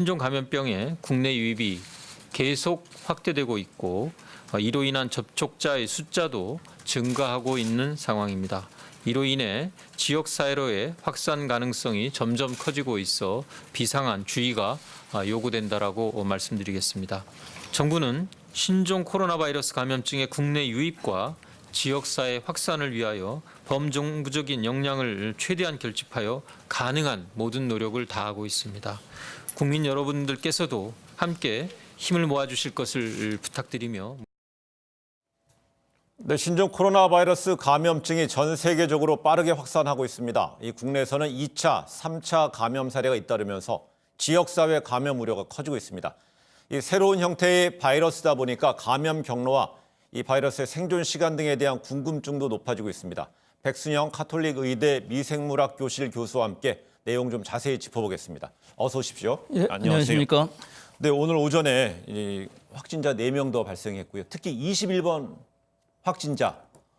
신종 감염병의 국내 유입이 계속 확대되고 있고 이로 인한 접촉자의 숫자도 증가하고 있는 상황입니다. 이로 인해 지역사회로의 확산 가능성이 점점 커지고 있어 비상한 주의가 요구된다라고 말씀드리겠습니다. 정부는 신종 코로나 바이러스 감염증의 국내 유입과 지역사회 확산을 위하여 범정부적인 역량을 최대한 결집하여 가능한 모든 노력을 다하고 있습니다. 국민 여러분들께서도 함께 힘을 모아주실 것을 부탁드리며 네, 신종 코로나 바이러스 감염증이 전 세계적으로 빠르게 확산하고 있습니다. 이 국내에서는 2차, 3차 감염 사례가 잇따르면서 지역사회 감염 우려가 커지고 있습니다. 이 새로운 형태의 바이러스다 보니까 감염 경로와 이 바이러스의 생존 시간 등에 대한 궁금증도 높아지고 있습니다. 백순영 가톨릭 의대 미생물학 교실 교수와 함께 내용 좀 자세히 짚어보겠습니다. 어서 오십시오. 예, 안녕하십니까. 네, 오늘 오전에 이 확진자 4명 더 발생했고요. 특히 21번 확진자,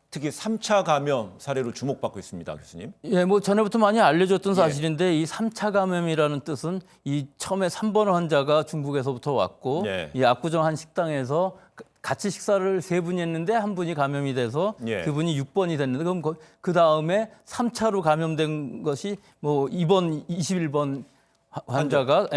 특히 3차 감염 사례로 주목받고 있습니다, 교수님. 예, 뭐 전에부터 많이 알려졌던 사실인데 이 3차 감염이라는 뜻은 이 처음에 3번 환자가 중국에서부터 왔고 이 압구정 한 식당에서 같이 식사를 3분이 했는데 한 분이 감염이 돼서 그분이 6번이 됐는데 그럼 그 다음에 3차로 감염된 것이 뭐 이번 21번 환자가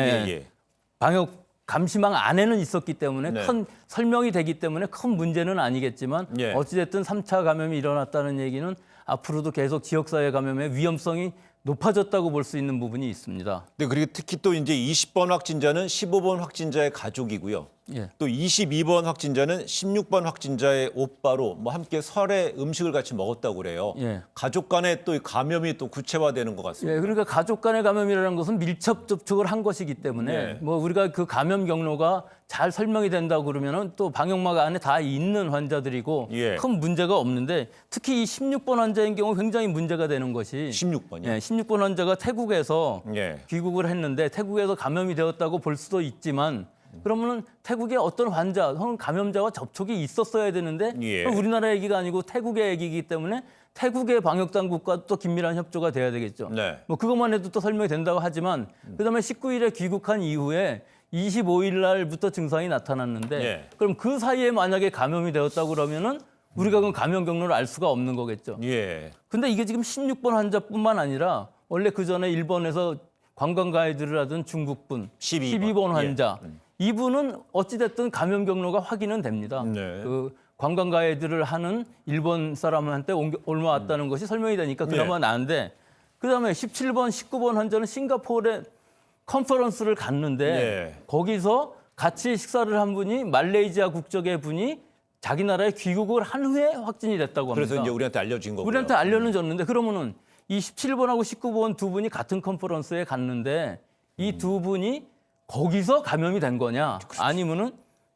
방역 감시망 안에는 있었기 때문에 큰 설명이 되기 때문에 큰 문제는 아니겠지만 어찌됐든 3차 감염이 일어났다는 얘기는 앞으로도 계속 지역사회 감염의 위험성이 높아졌다고 볼 수 있는 부분이 있습니다. 네, 그리고 특히 또 이제 20번 확진자는 15번 확진자의 가족이고요. 또 22번 확진자는 16번 확진자의 오빠로 뭐 함께 설에 음식을 같이 먹었다고 그래요. 가족 간에 또 감염이 또 구체화되는 것 같습니다. 그러니까 가족 간의 감염이라는 것은 밀접 접촉을 한 것이기 때문에 뭐 우리가 그 감염 경로가 잘 설명이 된다고 그러면은 또 방역막 안에 다 있는 환자들이고 큰 문제가 없는데 특히 이 16번 환자인 경우 굉장히 문제가 되는 것이 16번이요? 16번 환자가 태국에서 귀국을 했는데 태국에서 감염이 되었다고 볼 수도 있지만 그러면은 태국의 어떤 환자 혹은 감염자와 접촉이 있었어야 되는데 우리나라 얘기가 아니고 태국의 얘기이기 때문에 태국의 방역 당국과 또 긴밀한 협조가 돼야 되겠죠. 뭐 그것만 해도 또 설명이 된다고 하지만 그다음에 19일에 귀국한 이후에 25일 날부터 증상이 나타났는데 그럼 그 사이에 만약에 감염이 되었다고 그러면은 우리가 그 감염 경로를 알 수가 없는 거겠죠. 근데 이게 지금 16번 환자뿐만 아니라 원래 그 전에 일본에서 관광 가이드를 하던 중국분 12번 환자 이분은 어찌됐든 감염 경로가 확인은 됩니다. 그 관광 가이드를 하는 일본 사람한테 옮겨왔다는 것이 설명이 되니까 그나마 나은데 그다음에 17번, 19번 환자는 싱가포르에 컨퍼런스를 갔는데 거기서 같이 식사를 한 분이 말레이시아 국적의 분이 자기 나라에 귀국을 한 후에 확진이 됐다고 합니다. 그래서 이제 우리한테 알려진 거고요. 우리한테 알려는 줬는데 그러면은 이 17번하고 19번 두 분이 같은 컨퍼런스에 갔는데 이 두 분이 거기서 감염이 된 거냐? 아니면은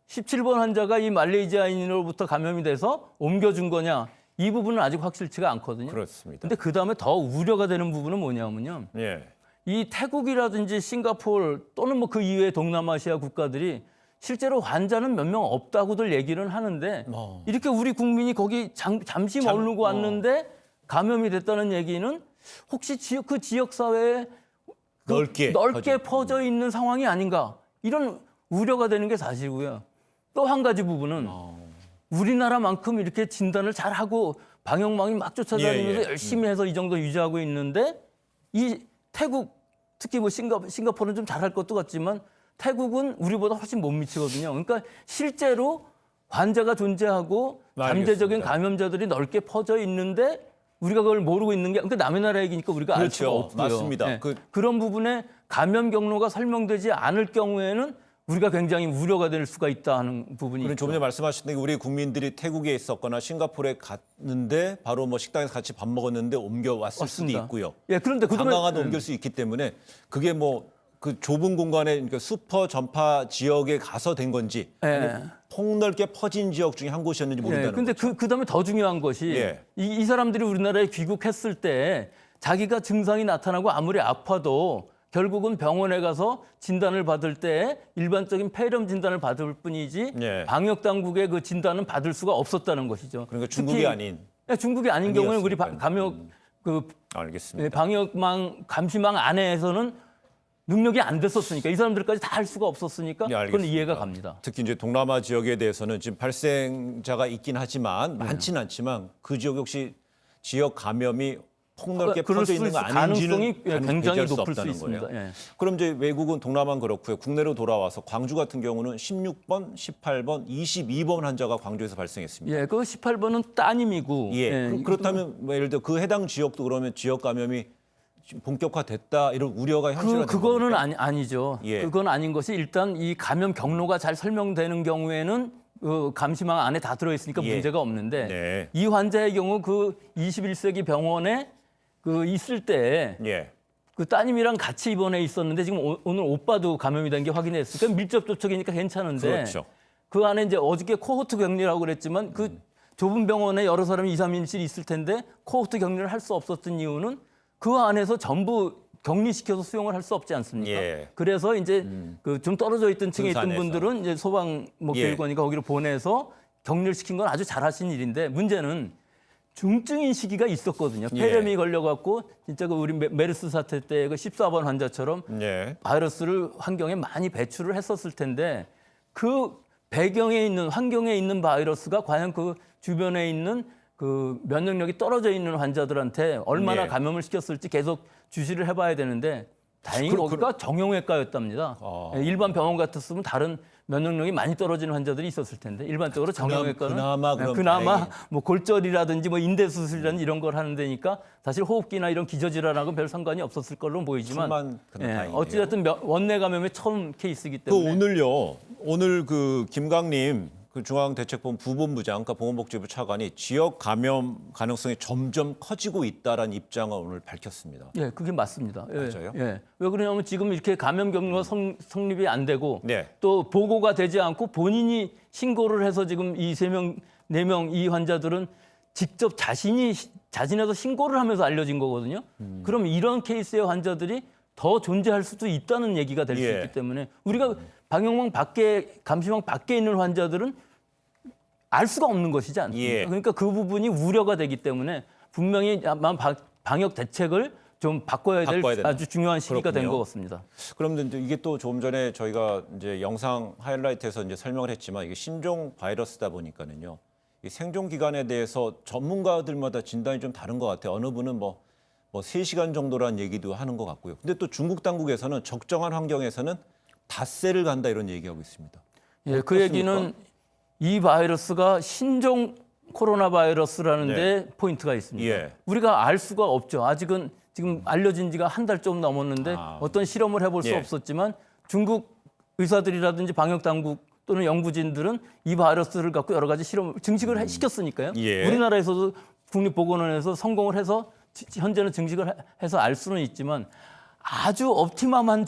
17번 환자가 이 말레이시아인으로부터 감염이 돼서 옮겨준 거냐? 이 부분은 아직 확실치가 않거든요. 그렇습니다. 근데 그다음에 더 우려가 되는 부분은 뭐냐면요. 이 태국이라든지 싱가포르 또는 뭐 그 이외의 동남아시아 국가들이 실제로 환자는 몇 명 없다고들 얘기는 하는데 이렇게 우리 국민이 거기 잠시 머무르고 왔는데 감염이 됐다는 얘기는 혹시 그 지역 사회에 넓게 퍼져 있는 상황이 아닌가 이런 우려가 되는 게 사실이고요. 또 한 가지 부분은 우리나라만큼 이렇게 진단을 잘하고 방역망이 막 쫓아다니면서 열심히 해서 이 정도 유지하고 있는데 이 태국 특히 뭐 싱가포르는 좀 잘할 것도 같지만 태국은 우리보다 훨씬 못 미치거든요. 그러니까 실제로 환자가 존재하고 잠재적인 감염자들이 넓게 퍼져 있는데 우리가 그걸 모르고 있는 게 그러니까 남의 나라 얘기니까 우리가 알 수가 없고요. 맞습니다. 그런 부분에 감염 경로가 설명되지 않을 경우에는 우리가 굉장히 우려가 될 수가 있다 하는 부분이 있죠. 조금 전에 말씀하셨던 게 우리 국민들이 태국에 있었거나 싱가포르에 갔는데 바로 뭐 식당에서 같이 밥 먹었는데 옮겨왔을 수도 있고요. 그런데 관광하다 옮길 수 있기 때문에 그게 뭐 그 좁은 공간에 그러니까 슈퍼 전파 지역에 가서 된 건지 폭넓게 퍼진 지역 중에 한 곳이었는지 모른다는 근데 거죠. 그다음에 더 중요한 것이 이 사람들이 우리나라에 귀국했을 때 자기가 증상이 나타나고 아무리 아파도 결국은 병원에 가서 진단을 받을 때 일반적인 폐렴 진단을 받을 뿐이지 방역 당국의 그 진단은 받을 수가 없었다는 것이죠. 그러니까 중국이 아닌. 중국이 아닌 경우에는 우리 감염 알겠습니다. 방역망 감시망 안에서는 능력이 안 됐었으니까 이 사람들까지 다 할 수가 없었으니까 네, 그건 알겠습니다. 이해가 갑니다. 특히 이제 동남아 지역에 대해서는 지금 발생자가 있긴 하지만 많지는 않지만 그 지역 역시 지역 감염이 폭넓게 그럴 퍼져 수 있는 거 있을 아닌지는 가능성이 굉장히 배제할 수 높을 수 없다는 있습니다. 거예요. 예. 그럼 이제 외국은 동남아는 그렇고요. 국내로 돌아와서 광주 같은 경우는 16번, 18번, 22번 환자가 광주에서 발생했습니다. 예, 그 18번은 따님이고. 예. 그렇다면 뭐 예를 들어 그 해당 지역도 그러면 지역 감염이 지금 본격화됐다 이런 우려가 현실화된 그거는 겁니까? 아니죠. 예. 그건 아닌 것이 일단 이 감염 경로가 잘 설명되는 경우에는 감시망 안에 다 들어있으니까 예. 문제가 없는데 네. 이 환자의 경우 그 21세기 병원에 그 있을 때 예. 그 따님이랑 같이 입원해 있었는데 지금 오늘 오빠도 감염이 된 게 확인됐으니까 밀접 접촉이니까 괜찮은데 그렇죠. 그 안에 이제 어저께 코호트 격리라고 그랬지만 그 좁은 병원에 여러 사람이 2, 3인실 있을 텐데 코호트 격리를 할 수 없었던 이유는 그 안에서 전부 격리시켜서 수용을 할 수 없지 않습니까? 예. 그래서 이제 그 좀 떨어져 있던 층에 있던 분산해서. 분들은 이제 소방 뭐 예. 교육원이니까 거기로 보내서 격리를 시킨 건 아주 잘하신 일인데 문제는 중증인 시기가 있었거든요. 예. 폐렴이 걸려갖고 진짜 그 우리 메르스 사태 때 그 14번 환자처럼 예. 바이러스를 환경에 많이 배출을 했었을 텐데 그 배경에 있는 환경에 있는 바이러스가 과연 그 주변에 있는 그 면역력이 떨어져 있는 환자들한테 얼마나 예. 감염을 시켰을지 계속 주시를 해봐야 되는데 다행히 거기가 정형외과였답니다. 예, 일반 병원 같았으면 다른 면역력이 많이 떨어지는 환자들이 있었을 텐데 일반적으로 정형외과는 그나마 그럼 그나마 다행히. 뭐 골절이라든지 뭐 인대 수술이라든지 이런 걸 하는 데니까 사실 호흡기나 이런 기저질환하고는 별 상관이 없었을 걸로 보이지만 천만 그나마 다행이네요. 어찌됐든 원내 감염의 처음 케이스이기 그 때문에 오늘요. 오늘 그 김강림 그 중앙대책본 부본부장, 그러니까 보건복지부 차관이 지역 감염 가능성이 점점 커지고 있다라는 입장을 오늘 밝혔습니다. 예, 그게 맞습니다. 예, 맞아요? 예. 왜 그러냐면 지금 이렇게 감염 경로가 성립이 안 되고 네. 또 보고가 되지 않고 본인이 신고를 해서 지금 이 3명, 4명 이 환자들은 직접 자진해서 신고를 하면서 알려진 거거든요. 그럼 이런 케이스의 환자들이 더 존재할 수도 있다는 얘기가 될 수 예. 있기 때문에 우리가 방역망 밖에, 감시망 밖에 있는 환자들은 알 수가 없는 것이지 않습니까? 예. 그러니까 그 부분이 우려가 되기 때문에 분명히 아마 방역 대책을 좀 바꿔야 될 바꿔야 된다. 아주 중요한 시기가 된 그렇군요. 것 같습니다. 그럼 이제 이게 또 조금 전에 저희가 이제 영상 하이라이트에서 이제 설명을 했지만 이게 신종 바이러스다 보니까는요. 이 생존 기간에 대해서 전문가들마다 진단이 좀 다른 것 같아요. 어느 분은 뭐 3시간 정도란 얘기도 하는 것 같고요. 근데 또 중국 당국에서는 적정한 환경에서는 닷새를 간다 이런 얘기하고 있습니다. 예, 그 얘기는 이 바이러스가 신종 코로나 바이러스라는 데 포인트가 있습니다. 예. 우리가 알 수가 없죠. 아직은 지금 알려진 지가 한 달 좀 넘었는데 어떤 실험을 해볼 수 예. 없었지만 중국 의사들이라든지 방역 당국 또는 연구진들은 이 바이러스를 갖고 여러 가지 실험을 증식을 시켰으니까요. 예. 우리나라에서도 국립보건원에서 성공을 해서 현재는 증식을 해서 알 수는 있지만 아주 옵티멈한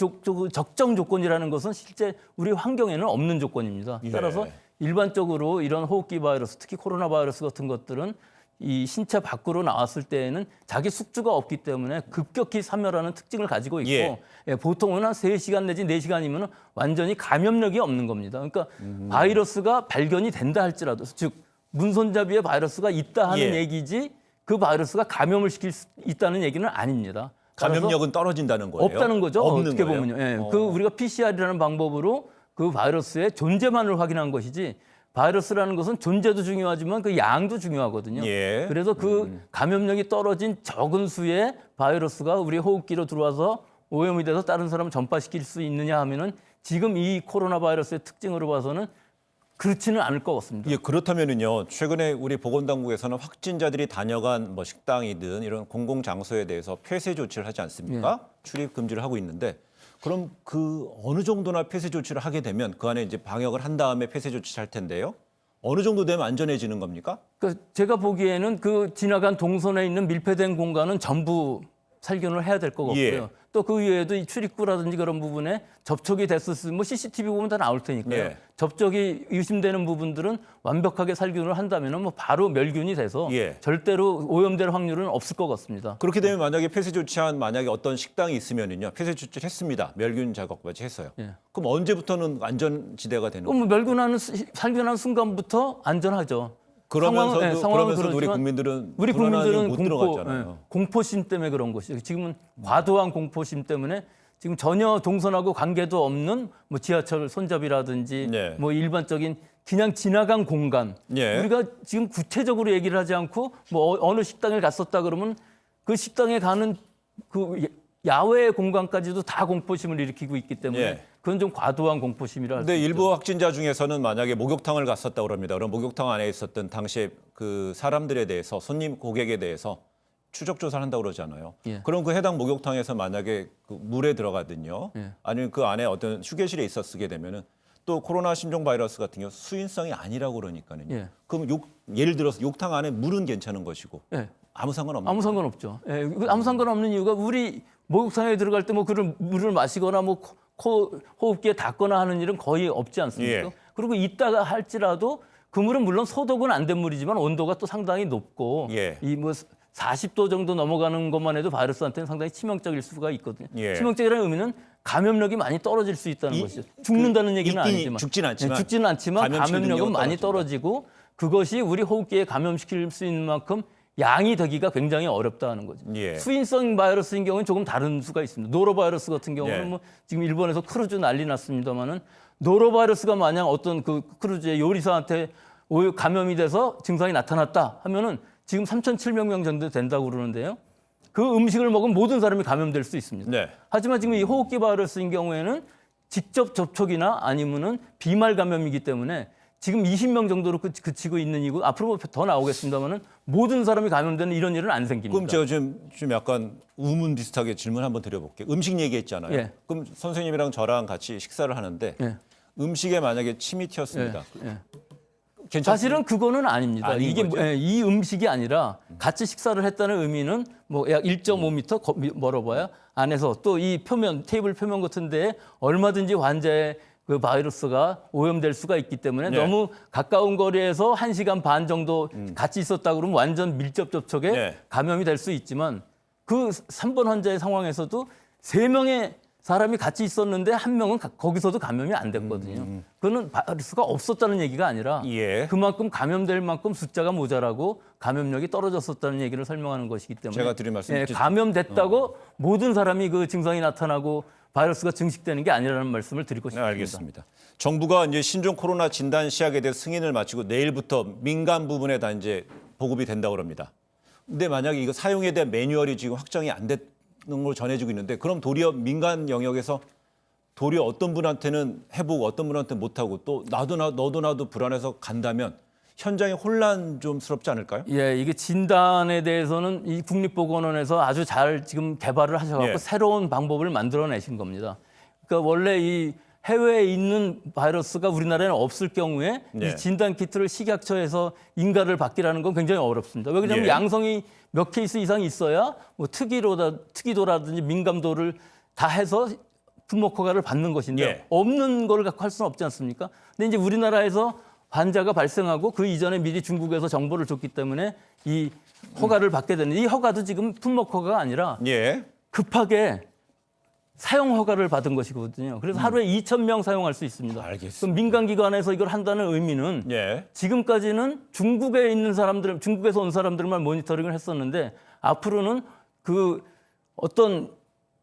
적정 조건이라는 것은 실제 우리 환경에는 없는 조건입니다. 예. 따라서 일반적으로 이런 호흡기 바이러스, 특히 코로나 바이러스 같은 것들은 이 신체 밖으로 나왔을 때에는 자기 숙주가 없기 때문에 급격히 사멸하는 특징을 가지고 있고 예. 예, 보통은 한 3시간 내지 4시간이면 완전히 감염력이 없는 겁니다. 그러니까 바이러스가 발견이 된다 할지라도 즉 문손잡이에 바이러스가 있다 하는 예. 얘기지 그 바이러스가 감염을 시킬 수 있다는 얘기는 아닙니다. 따라서 감염력은 떨어진다는 거예요? 없다는 거죠. 없는 어떻게 거예요? 보면요. 예. 그 우리가 PCR이라는 방법으로 그 바이러스의 존재만을 확인한 것이지 바이러스라는 것은 존재도 중요하지만 그 양도 중요하거든요. 예. 그래서 그 감염력이 떨어진 적은 수의 바이러스가 우리 호흡기로 들어와서 오염이 돼서 다른 사람을 전파시킬 수 있느냐 하면은 지금 이 코로나 바이러스의 특징으로 봐서는 그렇지는 않을 것 같습니다. 예, 그렇다면은요. 최근에 우리 보건당국에서는 확진자들이 다녀간 뭐 식당이든 이런 공공 장소에 대해서 폐쇄 조치를 하지 않습니까? 출입 금지를 하고 있는데 그럼 그 어느 정도나 폐쇄 조치를 하게 되면 그 안에 이제 방역을 한 다음에 폐쇄 조치를 할 텐데요. 어느 정도 되면 안전해지는 겁니까? 그러니까 제가 보기에는 그 지나간 동선에 있는 밀폐된 공간은 전부 살균을 해야 될 것 같고요. 예. 또 그 이외에도 이 출입구라든지 그런 부분에 접촉이 됐었으면 뭐 CCTV 보면 다 나올 테니까요. 예. 접촉이 의심되는 부분들은 완벽하게 살균을 한다면 뭐 바로 멸균이 돼서 예. 절대로 오염될 확률은 없을 것 같습니다. 그렇게 되면 만약에 폐쇄 조치한 만약에 어떤 식당이 있으면은요. 폐쇄 조치를 했습니다. 멸균 작업까지 했어요. 예. 그럼 언제부터는 안전지대가 되는 그럼 거예요? 멸균하는 살균한 순간부터 안전하죠. 그러면서도 상황은 우리 그렇지만 국민들은 우리 불안하니 국민들은 못 들어갔잖아요. 공포심 때문에 그런 것이죠. 지금은 과도한 공포심 때문에 지금 전혀 동선하고 관계도 없는 뭐 지하철 손잡이라든지 네. 뭐 일반적인 그냥 지나간 공간. 예. 우리가 지금 구체적으로 얘기를 하지 않고 뭐 어느 식당에 갔었다 그러면 그 식당에 가는 그 야외 공간까지도 다 공포심을 일으키고 있기 때문에 예. 그건 좀 과도한 공포심이라 할 수 근데 있죠. 일부 확진자 중에서는 만약에 목욕탕을 갔었다 그럽니다. 그럼 목욕탕 안에 있었던 당시에 그 사람들에 대해서 손님 고객에 대해서 추적 조사를 한다고 그러잖아요. 예. 그럼 그 해당 목욕탕에서 만약에 그 물에 들어가든요. 예. 아니면 그 안에 어떤 휴게실에 있었게 되면은 또 코로나 신종 바이러스 같은 경우 수인성이 아니라고 그러니까요. 예. 그럼 예를 들어서 욕탕 안에 물은 괜찮은 것이고 예. 아무 상관없는 아무 상관없죠. 예, 아무 상관없는 이유가 우리 목욕탕에 들어갈 때 뭐 그런 물을 마시거나 뭐 코 호흡기에 닿거나 하는 일은 거의 없지 않습니까? 예. 그리고 있다가 할지라도 그 물은 물론 소독은 안 된 물이지만 온도가 또 상당히 높고 예. 이 뭐 40도 정도 넘어가는 것만 해도 바이러스한테는 상당히 치명적일 수가 있거든요. 예. 치명적이라는 의미는 감염력이 많이 떨어질 수 있다는 것이죠. 죽는다는 얘기는 있긴 아니지만 죽진 않지만 예, 죽지는 않지만 감염시킬 감염력은 능력은 많이 떨어지고 그것이 우리 호흡기에 감염시킬 수 있는 만큼 양이 되기가 굉장히 어렵다는 거죠. 예. 수인성 바이러스인 경우는 조금 다른 수가 있습니다. 노로바이러스 같은 경우는 예. 뭐 지금 일본에서 크루즈 난리 났습니다만은 노로바이러스가 만약 어떤 그 크루즈의 요리사한테 감염이 돼서 증상이 나타났다 하면은 지금 3,700명 정도 된다고 그러는데요. 그 음식을 먹은 모든 사람이 감염될 수 있습니다. 네. 하지만 지금 이 호흡기 바이러스인 경우에는 직접 접촉이나 아니면은 비말 감염이기 때문에 지금 20명 정도로 그치고 있는 이고 앞으로 더 나오겠습니다만은 모든 사람이 감염되는 이런 일은 안 생깁니다. 그럼 제가 좀 약간 우문 비슷하게 질문 한번 드려볼게요. 음식 얘기했잖아요. 예. 그럼 선생님이랑 저랑 같이 식사를 하는데 예. 음식에 만약에 침이 튀었습니다. 예. 괜찮습니까? 사실은 그거는 아닙니다. 아닌 이게 거죠? 이 음식이 아니라 같이 식사를 했다는 의미는 뭐 약 1.5m 멀어봐야 안에서 또 이 표면 테이블 표면 같은 데에 얼마든지 환자의 그 바이러스가 오염될 수가 있기 때문에 네. 너무 가까운 거리에서 1시간 반 정도 같이 있었다 그러면 완전 밀접 접촉에 네. 감염이 될 수 있지만 그 3번 환자의 상황에서도 3명의 사람이 같이 있었는데 한 명은 거기서도 감염이 안 됐거든요. 그거는 바이러스가 없었다는 얘기가 아니라 예. 그만큼 감염될 만큼 숫자가 모자라고 감염력이 떨어졌었다는 얘기를 설명하는 것이기 때문에 제가 드린 말씀 감염됐다고 모든 사람이 그 증상이 나타나고 바이러스가 증식되는 게 아니라는 말씀을 드리고 네, 싶습니다. 알겠습니다. 정부가 이제 신종 코로나 진단 시약에 대해 승인을 마치고 내일부터 민간 부분에 다 이제 보급이 된다고 합니다. 근데 만약에 이거 사용에 대한 매뉴얼이 지금 확정이 안 되는 걸 전해지고 있는데 그럼 도리어 민간 영역에서 도리어 어떤 분한테는 해보고 어떤 분한테는 못하고 또 너도 나도 불안해서 간다면 현장이 혼란 좀 스럽지 않을까요? 예, 이게 진단에 대해서는 이 국립보건원에서 아주 잘 지금 개발을 하셔갖고 예. 새로운 방법을 만들어내신 겁니다. 그러니까 원래 이 해외에 있는 바이러스가 우리나라에는 없을 경우에 네. 이 진단 키트를 식약처에서 인가를 받기라는 건 굉장히 어렵습니다. 왜 그러냐면 예. 양성이 몇 케이스 이상 있어야 뭐 특이도라든지 민감도를 다 해서 품목 허가를 받는 것인데 예. 없는 걸 갖고 할 수는 없지 않습니까? 근데 이제 우리나라에서 환자가 발생하고 그 이전에 미리 중국에서 정보를 줬기 때문에 이 허가를 받게 되는데 이 허가도 지금 품목 허가가 아니라 예. 급하게 사용 허가를 받은 것이거든요. 그래서 하루에 2,000명 사용할 수 있습니다. 알겠습니다. 그럼 민간 기관에서 이걸 한다는 의미는 예. 지금까지는 중국에 있는 사람들, 중국에서 온 사람들만 모니터링을 했었는데 앞으로는 그 어떤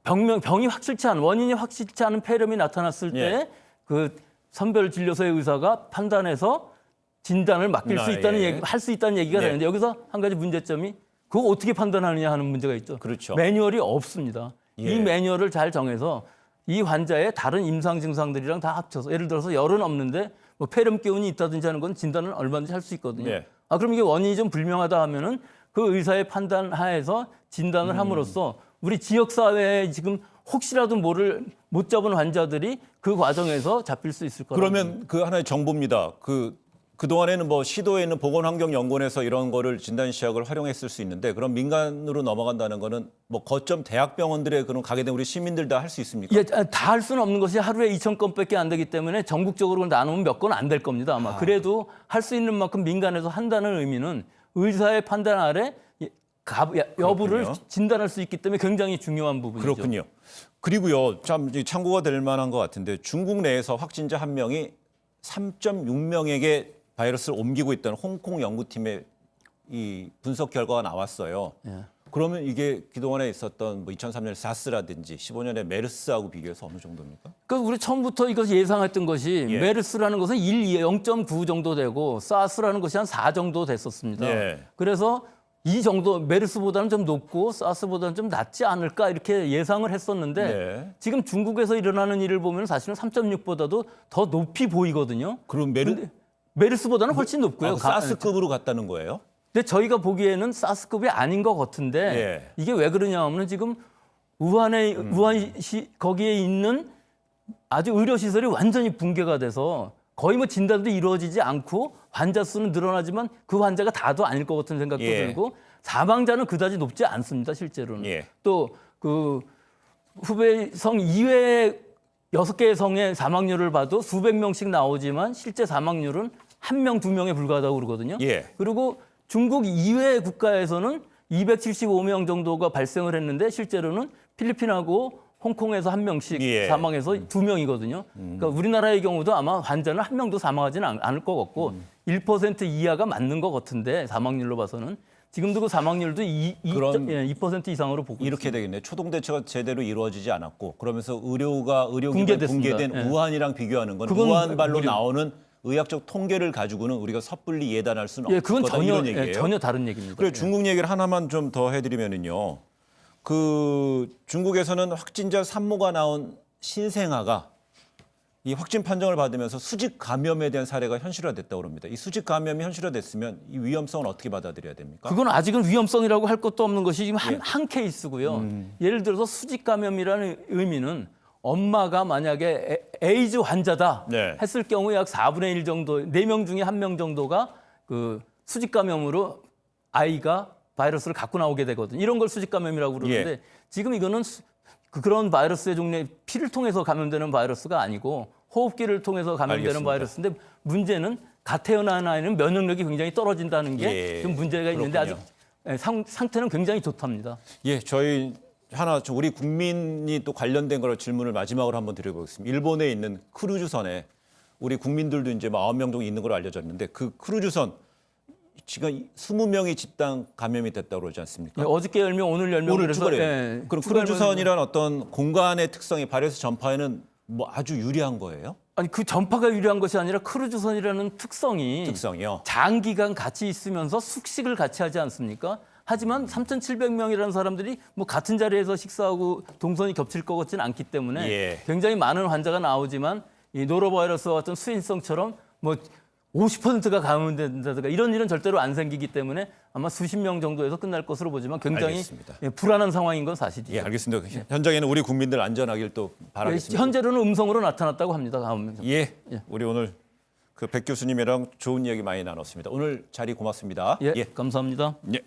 병이 확실치 않은 원인이 확실치 않은 폐렴이 나타났을 때 예. 그 선별 진료소의 의사가 판단해서 진단을 맡길 수 있다는 예. 얘기, 할 수 있다는 얘기가 네. 되는데 여기서 한 가지 문제점이 그거 어떻게 판단하느냐 하는 문제가 있죠. 그렇죠. 매뉴얼이 없습니다. 예. 이 매뉴얼을 잘 정해서 이 환자의 다른 임상 증상들이랑 다 합쳐서 예를 들어서 열은 없는데 뭐 폐렴 기운이 있다든지 하는 건 진단을 얼마든지 할 수 있거든요. 네. 그럼 이게 원인이 좀 불명하다 하면은 그 의사의 판단 하에서 진단을 함으로써 우리 지역 사회에 지금 혹시라도 못 잡은 환자들이 그 과정에서 잡힐 수 있을 거라고. 그러면 그 하나의 정보입니다. 그동안에는 뭐 시도에 있는 보건환경연구원에서 이런 거를 진단시약을 활용했을 수 있는데 그럼 민간으로 넘어간다는 거는 뭐 거점 대학병원들의 그런 가게 된 우리 시민들 다 할 수 있습니까? 예, 다 할 수는 없는 것이 하루에 2,000건밖에 안 되기 때문에 전국적으로 나누면 몇 건 안 될 겁니다. 아마. 그래도 할 수 있는 만큼 민간에서 한다는 의미는 의사의 판단 아래 여부를 그렇군요. 진단할 수 있기 때문에 굉장히 중요한 부분이죠. 그렇군요. 그리고요, 참 참고가 될 만한 것 같은데 중국 내에서 확진자 한 명이 3.6명에게 바이러스를 옮기고 있다는 홍콩 연구팀의 이 분석 결과가 나왔어요. 예. 그러면 이게 그동안에 있었던 뭐 2003년 사스라든지 15년의 메르스하고 비교해서 어느 정도입니까? 그러니까 우리 처음부터 이것 예상했던 것이 예. 메르스라는 것은 0.9 정도 되고 사스라는 것이 한 4 정도 됐었습니다. 예. 그래서 이 정도 메르스보다는 좀 높고 사스보다는 좀 낮지 않을까 이렇게 예상을 했었는데 네. 지금 중국에서 일어나는 일을 보면 사실은 3.6보다도 더 높이 보이거든요. 그럼 메르스보다는 훨씬 높고요. 사스급으로 갔다는 거예요? 근데 저희가 보기에는 사스급이 아닌 것 같은데 예. 이게 왜 그러냐면 지금 우한 거기에 있는 아주 의료 시설이 완전히 붕괴가 돼서 거의 뭐 진단도 이루어지지 않고 환자 수는 늘어나지만 그 환자가 다도 아닐 것 같은 생각도 예. 들고 사망자는 그다지 높지 않습니다 실제로는. 예. 또 그 후베이성 이외의 6개의 성의 사망률을 봐도 수백 명씩 나오지만 실제 사망률은 1명, 2명에 불과하다고 그러거든요. 예. 그리고 중국 이외의 국가에서는 275명 정도가 발생을 했는데 실제로는 필리핀하고 홍콩에서 1명씩 예. 사망해서 2명이거든요. 그러니까 우리나라의 경우도 아마 환자는 1명도 사망하지는 않을 것 같고 1% 이하가 맞는 것 같은데 사망률로 봐서는 지금도 그 사망률도 2% 이상으로 보고 이렇게 있습니다. 되겠네요. 초동 대처가 제대로 이루어지지 않았고 그러면서 의료기관 붕괴됐습니다. 붕괴된 예. 우한이랑 비교하는 건 그건 우한발로 무료. 나오는 의학적 통계를 가지고는 우리가 섣불리 예단할 수는 예, 없을 그건 거다 전혀 이런 얘기예요. 전혀 다른 얘기입니다. 그리고 예. 중국 얘기를 하나만 좀 더 해드리면은요. 그 중국에서는 확진자 산모가 나온 신생아가 이 확진 판정을 받으면서 수직 감염에 대한 사례가 현실화됐다고 합니다. 이 수직 감염이 현실화됐으면 이 위험성은 어떻게 받아들여야 됩니까? 그건 아직은 위험성이라고 할 것도 없는 것이 지금 예. 한 케이스고요. 예를 들어서 수직 감염이라는 의미는 엄마가 만약에 에이즈 환자다 네. 했을 경우 약 4분의 1 정도, 4명 중에 1명 정도가 그 수직 감염으로 아이가 바이러스를 갖고 나오게 되거든요. 이런 걸 수직 감염이라고 그러는데 예. 지금 이거는 그런 바이러스의 종류의 피를 통해서 감염되는 바이러스가 아니고 호흡기를 통해서 감염되는 알겠습니다. 바이러스인데 문제는 갓 태어난 아이는 면역력이 굉장히 떨어진다는 게 예. 좀 문제가 있는데 아직 그렇군요. 상태는 굉장히 좋답니다. 예, 저희 우리 국민이 또 관련된 거로 질문을 마지막으로 한번 드려보겠습니다. 일본에 있는 크루즈선에 우리 국민들도 이제 9명 정도 있는 걸로 알려졌는데 그 크루즈선 지금 20명이 집단 감염이 됐다고 그러지 않습니까? 예, 어저께 10명, 오늘 10명 오늘 그래서 추가래요. 예, 그럼 추가하면- 크루즈선이란 어떤 공간의 특성이 바이러스 전파에는 뭐 아주 유리한 거예요? 아니 그 전파가 유리한 것이 아니라 크루즈선이라는 특성이요. 장기간 같이 있으면서 숙식을 같이 하지 않습니까? 하지만 3,700명이라는 사람들이 뭐 같은 자리에서 식사하고 동선이 겹칠 것 같지는 않기 때문에 예. 굉장히 많은 환자가 나오지만 이 노로바이러스와 같은 수인성처럼 뭐 50%가 감염된다든가 이런 일은 절대로 안 생기기 때문에 아마 수십 명 정도에서 끝날 것으로 보지만 굉장히 알겠습니다. 예, 불안한 상황인 건 사실이죠. 예, 알겠습니다. 현장에는 우리 국민들 안전하길 또 바라겠습니다. 현재로는 음성으로 나타났다고 합니다. 다음. 예, 우리 오늘 그 백 교수님이랑 좋은 이야기 많이 나눴습니다. 오늘 자리 고맙습니다. 예, 감사합니다. 예.